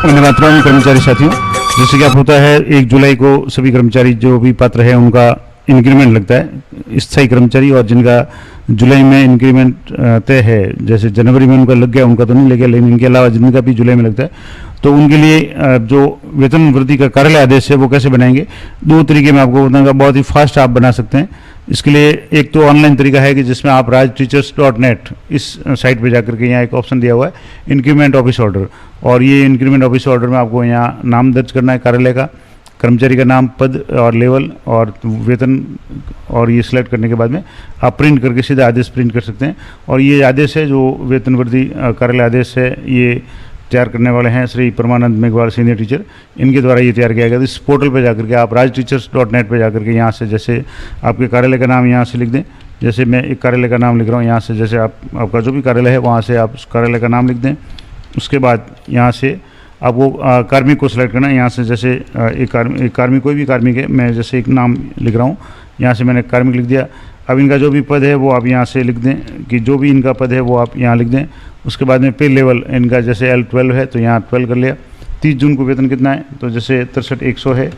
मात्रा कर्मचारी साथियों, जैसे कि आप होता है 1 जुलाई को सभी कर्मचारी जो भी पात्र है उनका इंक्रीमेंट लगता है। स्थायी कर्मचारी और जिनका जुलाई में इंक्रीमेंट तय है, जैसे जनवरी में उनका लग गया, उनका तो नहीं लग गया, लेकिन इनके अलावा जिनका भी जुलाई में लगता है, तो उनके लिए जो वेतन वृद्धि का कार्यालय आदेश है वो कैसे बनाएंगे, 2 तरीके में आपको बताऊंगा। बहुत ही फास्ट आप बना सकते हैं। इसके लिए एक तो ऑनलाइन तरीका है कि जिसमें आप rajteachers.net इस साइट पे जाकर के यहाँ एक ऑप्शन दिया हुआ है इंक्रीमेंट ऑफिस ऑर्डर, और ये इंक्रीमेंट ऑफिस ऑर्डर में आपको यहाँ नाम दर्ज करना है कार्यालय का, कर्मचारी का नाम, पद और लेवल और वेतन, और ये सिलेक्ट करने के बाद में आप प्रिंट करके सीधा आदेश प्रिंट कर सकते हैं। और ये आदेश है जो वेतन वृद्धि कार्यालय आदेश है, ये तैयार करने वाले हैं श्री परमानंद मेघवाल सीनियर टीचर, इनके द्वारा ये तैयार किया गया। तो इस पोर्टल पे जाकर के आप rajteachers.net पे जाकर के यहाँ से जैसे आपके कार्यालय का नाम यहाँ से लिख दें, जैसे मैं एक कार्यालय का नाम लिख रहा हूँ यहाँ से, जैसे आपका जो भी कार्यालय है वहाँ से आप उस कार्यालय का नाम लिख दें। उसके बाद यहाँ से आपको कार्मिक को सिलेक्ट करना है। यहाँ से जैसे एक कार्मिक कोई भी कार्मिक है, मैं जैसे एक नाम लिख रहा हूँ, यहाँ से मैंने कार्मिक लिख दिया। अब इनका जो भी पद है वो आप यहाँ से लिख दें कि जो भी इनका पद है वो आप यहाँ लिख दें। उसके बाद में पे लेवल इनका जैसे L12 है तो यहाँ 12 कर लिया। 30 जून को वेतन कितना है तो जैसे 63,100 है।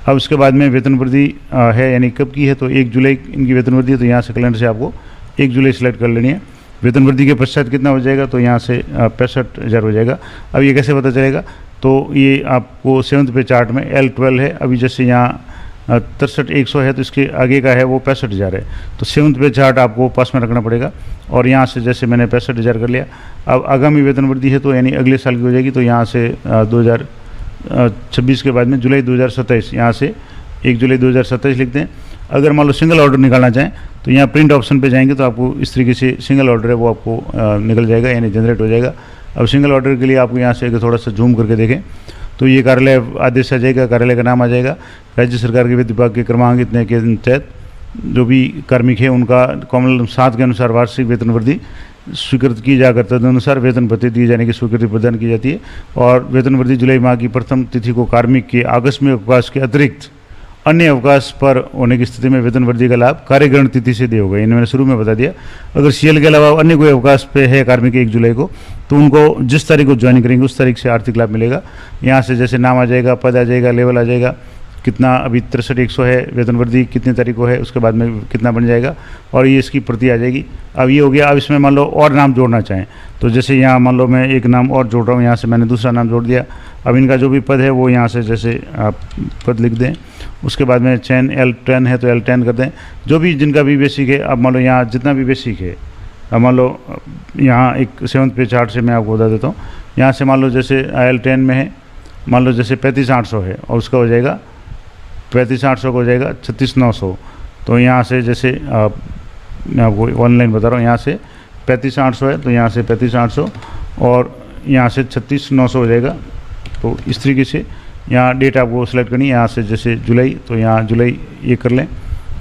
अब उसके बाद में वेतन वृद्धि है यानी कब की है तो 1 जुलाई इनकी वेतन वृद्धि है, तो यहाँ से कैलेंडर से आपको 1 जुलाई सेलेक्ट कर लेनी है। वेतन वृद्धि के पश्चात कितना हो जाएगा तो यहाँ से 65,000 हो जाएगा। अब ये कैसे पता चलेगा तो ये आपको 7th पे चार्ट में L12 है, अभी जैसे यहाँ 63,100 है तो इसके आगे का है वो 65,000 है, तो 7th पे चार्ट आपको पास में रखना पड़ेगा। और यहाँ से जैसे मैंने 65,000 कर लिया। अब आगामी वेतन वृद्धि है तो यानी अगले साल की हो जाएगी, तो यहाँ से 2026 के बाद में जुलाई 2027, यहाँ से 1 जुलाई 2027 लिखते हैं। अगर मान लो सिंगल ऑर्डर निकालना चाहें तो यहाँ प्रिंट ऑप्शन पे जाएंगे तो आपको इस तरीके से सिंगल ऑर्डर है वो आपको निकल जाएगा यानी जनरेट हो जाएगा। अब सिंगल ऑर्डर के लिए आपको यहाँ से थोड़ा सा जूम करके देखें तो ये कार्यालय आदेश आ जाएगा, कार्यालय का नाम आ जाएगा, राज्य सरकार के वित्त विभाग के क्रमांक इतने के तहत जो भी कार्मिक है उनका कॉमन 7 के अनुसार वार्षिक वेतन वृद्धि स्वीकृत की जाकर तदनुसार वेतन भत्ते दिए जाने की स्वीकृति प्रदान की जाती है। और वेतन वृद्धि जुलाई माह की प्रथम तिथि को कार्मिक के आकस्मिक अवकाश के अतिरिक्त अन्य अवकाश पर होने की स्थिति में वेतन वृद्धि का लाभ कार्यग्रहण तिथि से दिया होगा। इन्हें मैंने शुरू में बता दिया। अगर सीएल के अलावा अन्य कोई अवकाश पे है कार्मिक 1 जुलाई को तो उनको जिस तारीख को ज्वाइन करेंगे उस तारीख से आर्थिक लाभ मिलेगा। यहाँ से जैसे नाम आ जाएगा, पद आ जाएगा, लेवल आ जाएगा, कितना अभी 63,100 है, वेतन वृद्धि कितनी तारीख को है, उसके बाद में कितना बन जाएगा और ये इसकी प्रति आ जाएगी। अब ये हो गया। अब इसमें मान लो और नाम जोड़ना चाहें तो जैसे यहाँ मान लो मैं एक नाम और जोड़ रहा हूँ, यहाँ से मैंने दूसरा नाम जोड़ दिया। अब इनका जो भी पद है वो यहाँ से जैसे आप पद लिख दें। उसके बाद में चयन L10 है तो L10 कर दें। जो भी जिनका भी बेसिक है, अब मान लो यहाँ जितना भी बेसिक है, अब मान लो यहाँ एक 7th पे चार्ट से मैं आपको बता देता हूँ। यहाँ से मान लो जैसे L10 में है, मान लो जैसे 35,800 है और उसका हो जाएगा 35,800 का हो जाएगा 36,900। तो यहाँ से जैसे मैं आपको ऑनलाइन बता रहा हूँ, यहाँ से 35,800 है तो यहाँ से 35,800 और यहाँ से 36,900 हो जाएगा। तो इस तरीके से यहाँ डेट आपको सेलेक्ट करनी है। यहाँ से जैसे जुलाई तो यहाँ जुलाई ये कर लें।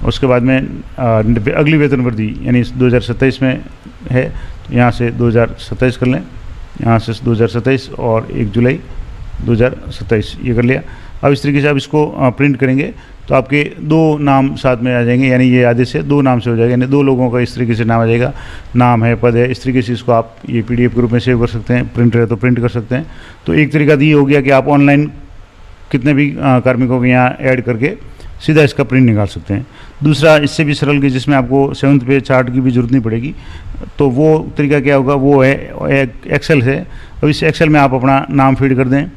उसके बाद में अगली वेतन वृद्धि यानी 2027 में है तो यहाँ से 2027 कर लें, यहाँ से 2027 और 1 जुलाई 2027 ये कर लिया। अब इस तरीके से आप इसको प्रिंट करेंगे तो आपके 2 नाम साथ में आ जाएंगे, यानी ये आदेश से 2 नाम से हो जाएगा, यानी 2 लोगों का इस तरीके से नाम आ जाएगा, नाम है, पद है। इस तरीके से इसको आप ये PDF के रूप में सेव कर सकते हैं, प्रिंटर है तो प्रिंट कर सकते हैं। तो एक तरीका तो ये हो गया कि आप ऑनलाइन कितने भी कार्मिकों को यहाँ ऐड करके सीधा इसका प्रिंट निकाल सकते हैं। दूसरा इससे भी सरल कि जिसमें आपको 7th पे चार्ट की भी जरूरत नहीं पड़ेगी, तो वो तरीका क्या होगा वो है एक्सेल से। अब इस एक्सेल में आप अपना नाम फीड कर दें,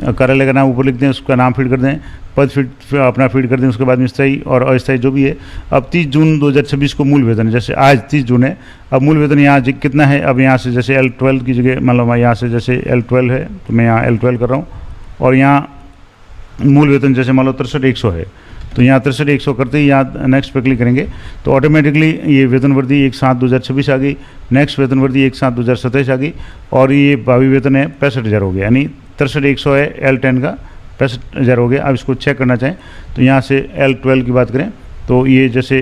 कार्यालय का नाम ऊपर लिख दें, उसका नाम फीड कर दें, पद फीड अपना फीड कर दें। उसके बाद में स्थायी और अस्थायी जो भी है। अब 30 जून 2026 को मूल वेतन, जैसे आज 30 जून है, अब मूल वेतन यहाँ कितना है, अब यहाँ से जैसे L12 की जगह मान लो यहाँ से जैसे L12 है तो मैं यहाँ L12 कर रहा हूँ और यहाँ मूल वेतन जैसे मान लो 63,100 है तो यहाँ 63,100 करते ही यहाँ नेक्स्ट पे क्लिक करेंगे तो ऑटोमेटिकली ये वेतन वृद्धि 1/7/2026 आ गई। नेक्स्ट वेतन वृद्धि 1/7/2027 आ गई और ये भावी वेतन है 65,000 हो गया, यानी 63,100 है L10 का 65,000 हो गया। अब इसको चेक करना चाहें तो यहाँ से L12 की बात करें तो ये जैसे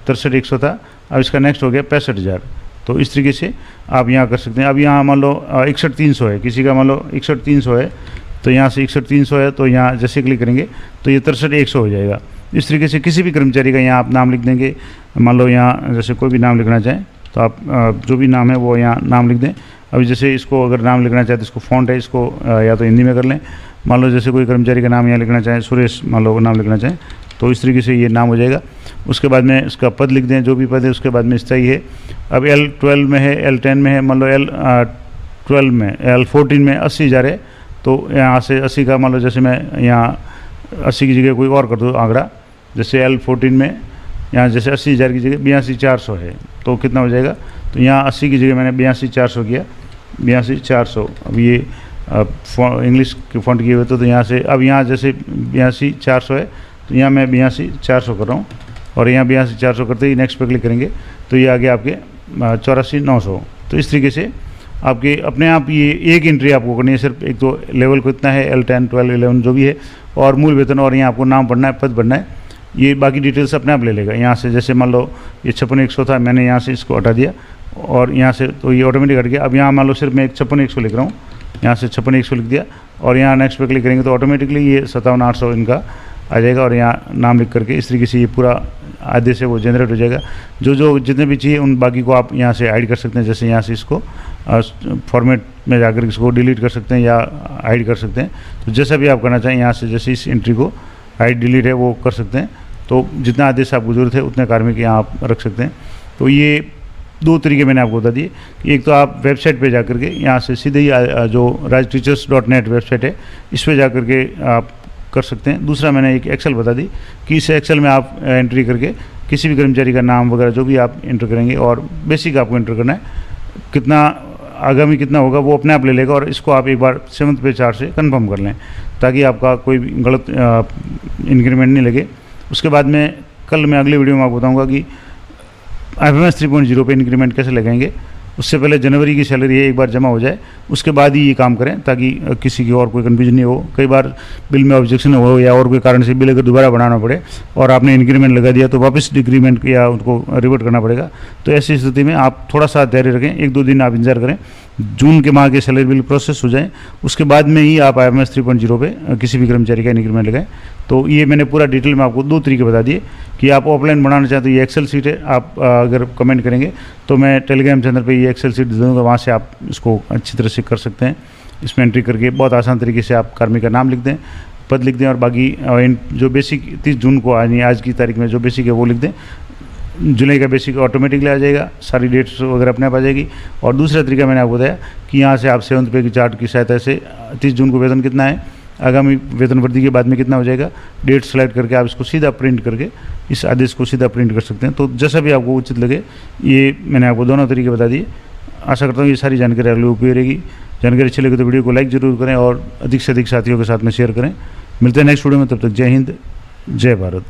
63,100 था, अब इसका नेक्स्ट हो गया 65,000। तो इस तरीके से आप यहाँ कर सकते हैं। अब यहाँ मान लो 61,300 है, किसी का मान लो 61,300 है तो यहाँ से 61,300 है तो यहाँ जैसे क्लिक करेंगे तो ये 63,100 हो जाएगा। इस तरीके से किसी भी कर्मचारी का यहाँ आप नाम लिख देंगे। मान लो यहाँ जैसे कोई भी नाम लिखना चाहें तो आप जो भी नाम है वो यहाँ नाम लिख दें। अभी जैसे इसको अगर नाम लिखना चाहे तो इसको फ़ॉन्ट है, इसको या तो हिंदी में कर लें। मान लो जैसे कोई कर्मचारी का नाम यहाँ लिखना चाहें, सुरेश मान लो नाम लिखना चाहें, तो इस तरीके से ये नाम हो जाएगा। उसके बाद में इसका पद लिख दें, जो भी पद है। उसके बाद में स्थायी है। अब L12 में है, L10 में है, मान लो L12 में, L14 में 80,000 है, तो यहाँ से 80 का मान लो जैसे मैं यहाँ 80 की जगह कोई और कर दूँ आंकड़ा, जैसे L14 में यहाँ जैसे 80,000 की जगह 82,400 है, तो कितना हो जाएगा, तो यहाँ 80 की जगह मैंने 82,400 किया, 82,400। अब ये इंग्लिश के फॉन्ट किए हुए तो यहाँ से, अब यहाँ जैसे 82,400 है, तो यहाँ मैं 82,400 कर रहा हूँ, और यहाँ 82,400 करते ही नेक्स्ट पे क्लिक करेंगे तो ये आगे आपके 84,900। तो इस तरीके से आपके अपने आप ये एक एंट्री आपको करनी है, सिर्फ एक तो लेवल को इतना है, L10, 12, 11 जो भी है, और मूल वेतन, और यहाँ आपको नाम पढ़ना है, पद पढ़ना है, ये बाकी डिटेल्स अपने आप ले लेगा। यहाँ से जैसे मान लो ये 56,100 था, मैंने यहाँ से इसको हटा दिया और यहाँ से, तो ये ऑटोमेटिक हट गया। अब यहाँ मान लो सिर्फ मैं 56,100 लिख रहा हूँ, यहाँ से 56,100 लिख दिया, और यहाँ नेक्स्ट पे क्लिक करेंगे तो ऑटोमेटिकली ये 57,800 इनका आ जाएगा, और यहाँ नाम लिख करके इस तरीके से ये पूरा आधे से वो जनरेट हो जाएगा। जो जितने भी चाहिए उन बाकी को आप यहाँ से हाइड कर सकते हैं, जैसे यहाँ से इसको फॉर्मेट में जाकर इसको डिलीट कर सकते हैं या हाइड कर सकते हैं। तो जैसा भी आप करना चाहें, यहाँ से जैसे इस एंट्री को हाइड डिलीट है वो कर सकते हैं। तो जितना आदेश आपको जरूरत है उतने कार्मिक यहाँ आप रख सकते हैं। तो ये दो तरीके मैंने आपको बता दिए। एक तो आप वेबसाइट पे जाकर के यहाँ से सीधे ही जो rajteachers.net वेबसाइट है इस पर जाकर के आप कर सकते हैं। दूसरा मैंने एक एक्सेल बता दी कि इस एक्सेल में आप एंट्री करके किसी भी कर्मचारी का नाम वगैरह जो भी आप एंटर करेंगे, और बेसिक आपको एंटर करना है, कितना आगामी कितना होगा वो अपने आप ले लेगा, और इसको आप एक बार 7th पे चार्ट से कंफर्म कर लें ताकि आपका कोई भी गलत इंक्रीमेंट नहीं लगे। उसके बाद में कल मैं अगले वीडियो में आपको बताऊंगा कि IFMS 3.0 पे इंक्रीमेंट कैसे लगाएंगे। उससे पहले जनवरी की सैलरी एक बार जमा हो जाए, उसके बाद ही ये काम करें ताकि किसी की और कोई कन्फ्यूजन नहीं हो। कई बार बिल में ऑब्जेक्शन हो या और कोई कारण से बिल अगर दोबारा बनाना पड़े और आपने इंक्रीमेंट लगा दिया तो वापस डिक्रीमेंट या उनको रिवर्ट करना पड़ेगा। तो ऐसी स्थिति में आप थोड़ा सा धैर्य रखें, 1-2 दिन आप इंतजार करें, जून के माह के सैलरी बिल प्रोसेस हो जाए, उसके बाद में ही आप IFMS 3.0 पे किसी भी कर्मचारी का इंक्रीमेंट लगाएं। तो ये मैंने पूरा डिटेल में आपको 2 तरीके बता दिए कि आप ऑफलाइन बनाना चाहते हो, ये एक्सेल शीट है, आप अगर कमेंट करेंगे तो मैं टेलीग्राम चैनल पे ये एक्सेल शीट दे दूँगा, वहाँ से आप इसको अच्छी तरह से कर सकते हैं। इसमें एंट्री करके बहुत आसान तरीके से आप कार्मिक का नाम लिख दें, पद लिख दें, और बाकी जो बेसिक 30 जून को आज की तारीख में जो बेसिक है वो लिख दें। जुलाई का बेसिक ऑटोमेटिकली आ जाएगा, सारी डेट्स वगैरह अपने आप आ जाएगी। और दूसरा तरीका मैंने आपको बताया कि यहाँ से आप 7th पे की चार्ट की सहायता से 30 जून को वेतन कितना है, आगामी वेतन वृद्धि के बाद में कितना हो जाएगा, डेट सेलेक्ट करके आप इसको सीधा प्रिंट करके इस आदेश को सीधा प्रिंट कर सकते हैं। तो जैसा भी आपको उचित लगे, ये मैंने आपको दोनों तरीके बता दिए। आशा करता हूँ ये सारी जानकारी आप लोगों को उपयोगी रहेगी। जानकारी अच्छी लगे तो वीडियो को लाइक जरूर करें और अधिक से अधिक साथियों के साथ में शेयर करें। मिलते हैं नेक्स्ट वीडियो में, तब तक जय हिंद, जय भारत।